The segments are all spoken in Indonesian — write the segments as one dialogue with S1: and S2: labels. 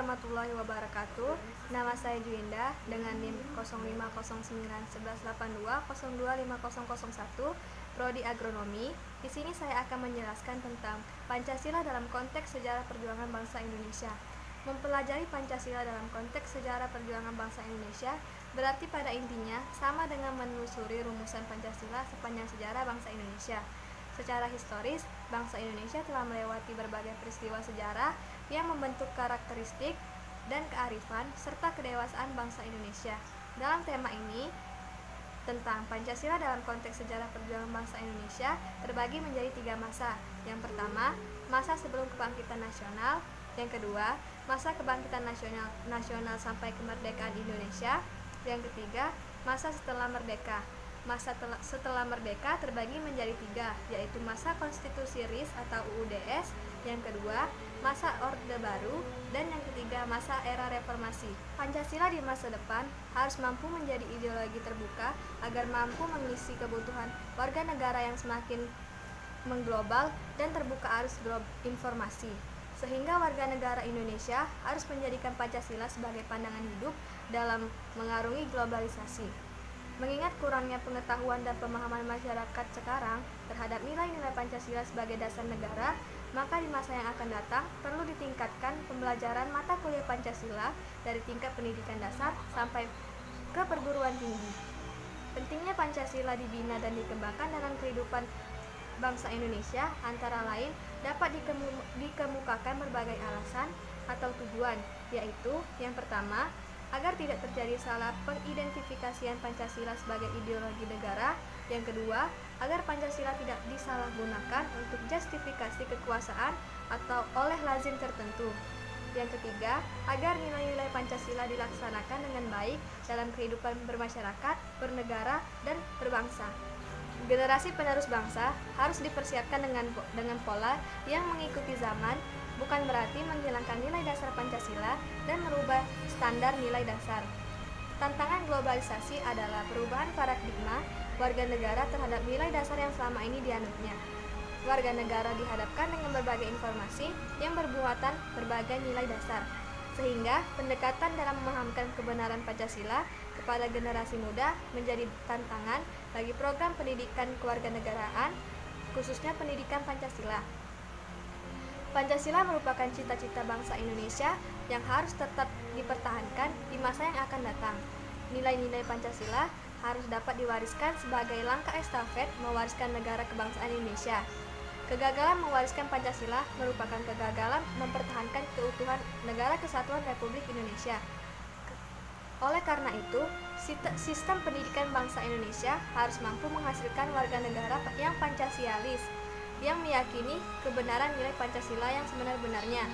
S1: warahmatullahi wabarakatuh. Nama saya Juinda dengan NIM 05091182025001, Prodi Agronomi. Di sini saya akan menjelaskan tentang Pancasila dalam konteks sejarah perjuangan bangsa Indonesia. Mempelajari Pancasila dalam konteks sejarah perjuangan bangsa Indonesia berarti pada intinya sama dengan menelusuri rumusan Pancasila sepanjang sejarah bangsa Indonesia. Secara historis, bangsa Indonesia telah melewati berbagai peristiwa sejarah yang membentuk karakteristik dan kearifan serta kedewasaan bangsa Indonesia. Dalam tema ini, tentang Pancasila dalam konteks sejarah perjuangan bangsa Indonesia terbagi menjadi 3 masa. Yang pertama, masa sebelum kebangkitan nasional. Yang kedua, masa kebangkitan nasional sampai kemerdekaan Indonesia. Yang ketiga, masa setelah merdeka. Masa setelah merdeka terbagi menjadi 3, yaitu masa konstitusi RIS atau UUDS, yang kedua masa Orde Baru, dan yang ketiga masa era reformasi. Pancasila di masa depan harus mampu menjadi ideologi terbuka agar mampu mengisi kebutuhan warga negara yang semakin mengglobal dan terbuka arus informasi, sehingga warga negara Indonesia harus menjadikan Pancasila sebagai pandangan hidup dalam mengarungi globalisasi. Mengingat kurangnya pengetahuan dan pemahaman masyarakat sekarang terhadap nilai-nilai Pancasila sebagai dasar negara, maka di masa yang akan datang perlu ditingkatkan pembelajaran mata kuliah Pancasila dari tingkat pendidikan dasar sampai ke perguruan tinggi. Pentingnya Pancasila dibina dan dikembangkan dalam kehidupan bangsa Indonesia antara lain dapat dikemukakan berbagai alasan atau tujuan, yaitu yang pertama, agar tidak terjadi salah pengidentifikasian Pancasila sebagai ideologi negara. Yang kedua, agar Pancasila tidak disalahgunakan untuk justifikasi kekuasaan atau oleh lazim tertentu. Yang ketiga, agar nilai-nilai Pancasila dilaksanakan dengan baik dalam kehidupan bermasyarakat, bernegara, dan berbangsa. Generasi penerus bangsa harus dipersiapkan dengan pola yang mengikuti zaman, bukan berarti menghilangkan nilai dasar Pancasila dan merubah standar nilai dasar. Tantangan globalisasi adalah perubahan paradigma warga negara terhadap nilai dasar yang selama ini dianutnya. Warga negara dihadapkan dengan berbagai informasi yang bermuatan berbagai nilai dasar, sehingga pendekatan dalam memahamkan kebenaran Pancasila kepada generasi muda menjadi tantangan bagi program pendidikan kewarganegaraan, khususnya pendidikan Pancasila. Pancasila merupakan cita-cita bangsa Indonesia yang harus tetap dipertahankan di masa yang akan datang. Nilai-nilai Pancasila harus dapat diwariskan sebagai langkah estafet mewariskan negara kebangsaan Indonesia. Kegagalan mewariskan Pancasila merupakan kegagalan mempertahankan keutuhan Negara Kesatuan Republik Indonesia. Oleh karena itu, sistem pendidikan bangsa Indonesia harus mampu menghasilkan warga negara yang Pancasialis, yang meyakini kebenaran nilai Pancasila yang sebenar-benarnya.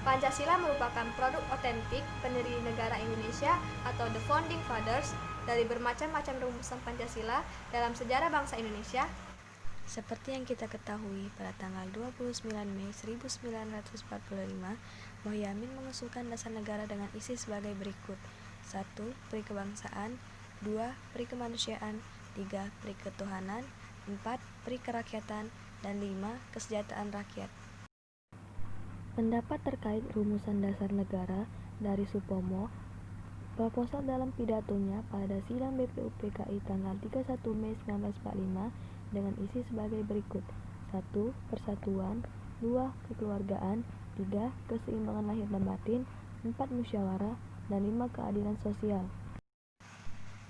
S1: Pancasila merupakan produk otentik pendiri negara Indonesia atau the founding fathers dari bermacam-macam rumusan Pancasila dalam sejarah bangsa Indonesia. Seperti yang kita ketahui, pada tanggal 29 Mei 1945, Mohyamin mengusulkan dasar negara dengan isi sebagai berikut: 1. Peri kebangsaan, 2. Peri kemanusiaan, 3. Peri ketuhanan, 4. Peri kerakyatan, dan 5. Kesejahteraan rakyat. Pendapat terkait rumusan dasar negara dari Supomo, proposal dalam pidatonya pada sidang BPUPKI tanggal 31 Mei 1945 dengan isi sebagai berikut: 1. Persatuan, 2. Kekeluargaan, 3. Keseimbangan lahir dan batin, 4. Musyawarah, dan 5. Keadilan sosial.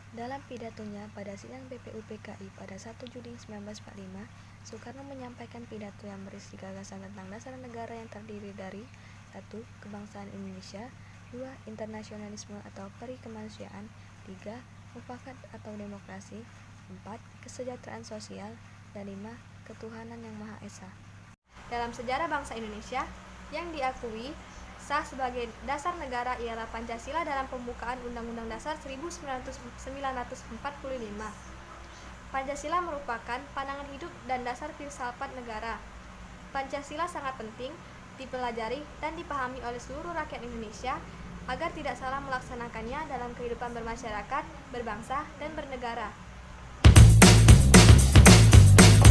S1: Dalam pidatonya pada sidang BPUPKI pada 1 Juni 1945, Soekarno menyampaikan pidato yang berisi gagasan tentang dasar negara yang terdiri dari 1. Kebangsaan Indonesia, 2. Internasionalisme atau peri kemanusiaan, 3. Mufakat atau demokrasi, 4. Kesejahteraan sosial, dan 5. Ketuhanan yang Maha Esa. Dalam sejarah bangsa Indonesia, yang diakui sah sebagai dasar negara ialah Pancasila dalam pembukaan Undang-Undang Dasar 1945. Pancasila merupakan pandangan hidup dan dasar filsafat negara. Pancasila sangat penting dipelajari dan dipahami oleh seluruh rakyat Indonesia agar tidak salah melaksanakannya dalam kehidupan bermasyarakat, berbangsa, dan bernegara.